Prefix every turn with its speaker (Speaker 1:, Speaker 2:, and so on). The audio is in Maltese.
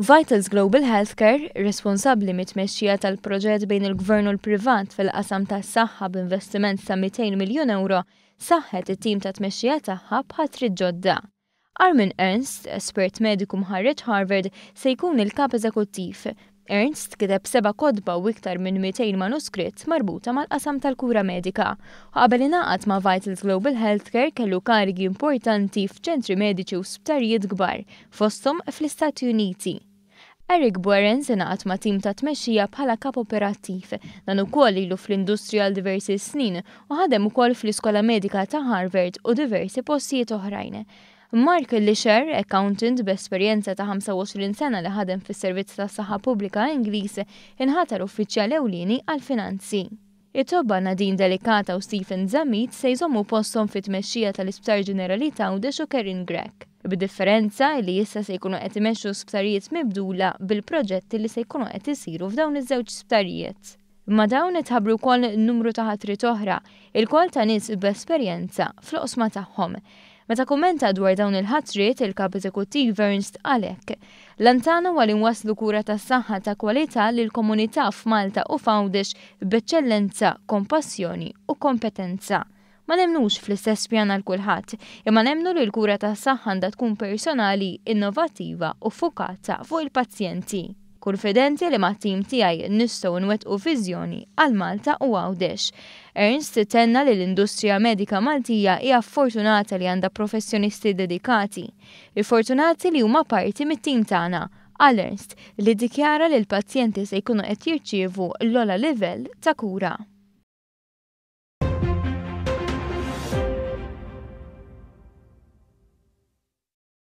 Speaker 1: Vitals Global Healthcare, responsabbli mit-tmexxija tal-proġett bejn il-Gvern u l-Privat fil-qasam tas-saħħa b'investiment ta' 200 miljun euro, saħħet it-tim ta' tmexxija tagħha b'ħatri ġodda. Armin Ernst, espert mediku mħarreġ Harvard, se jkun il-kap eżekuttiv. Ernst kiteb 7 kotba u iktar minn 200 manuskritt marbuta mal-qasam tal-kura medika. Qabel ingħaqad ma' Vitals Global Healthcare kellu karigi importanti f'ċentri mediċi u sptarijiet kbar, fosthom fl-Istati Uniti. Eric Boerens ingħaqad ma' tim ta' tmexxija bħala kap operattiv, dan ukoll ilu fl-industrija għal diversi snin u ħadem ukoll fl-Iskola Medika ta' Harvard u diversi postijiet oħrajn. Mark Lisher, accountant b'esperjenza ta' 25 sena li ħadem fis-Servizz tas-Saħħa Pubblika Ingliż, inħatar uffiċjal ewlieni għall-finanzi. It-tobba Nadine Delicata u Stephen Zammit se jżommu posthom fit-tmexxija tal-Isptar Ġenerali ta' Għawdex u Kerin Grek. B'differenza li issa se jkunu qed imexxu sptarijiet mibdula bil-proġetti li se jkunu qed isiru f'dawn iż-żewġ sptarijiet. Ma dawn itħabbru wkoll numru ta' ħatriet oħra, il-kol ta' nies b'esperjenza fl-oqsma tagħhom. Meta kummenta dwar dawn il-ħatriet, il-kap eżekuttiv Ernst għalhekk. Lantana għal inwasslu kura tas-saħħa ta' kwalità lil komunità f'Malta u f'Għawdex b'eċċellenza, kompassjoni u kompetenza. Ma nemnux fl-istess pjan għal kulħadd, imma nemnu li l-kura tas-saħħa għandha tkun personali, innovattiva u fukata fuq il-pazjenti. Konfidenti li ma' tim tiegħi nistgħu nwettqu viżjoni għal Malta u Għawdex. Ernst tenna li l-industrija medika Maltija hija fortunata li għandha professjonisti dedikati. Fortunati li huma parti mit-tim tagħna, għal Ernst li ddikjara li l-pazjenti se jkunu qed jirċievu l-ogħla livell ta' kura.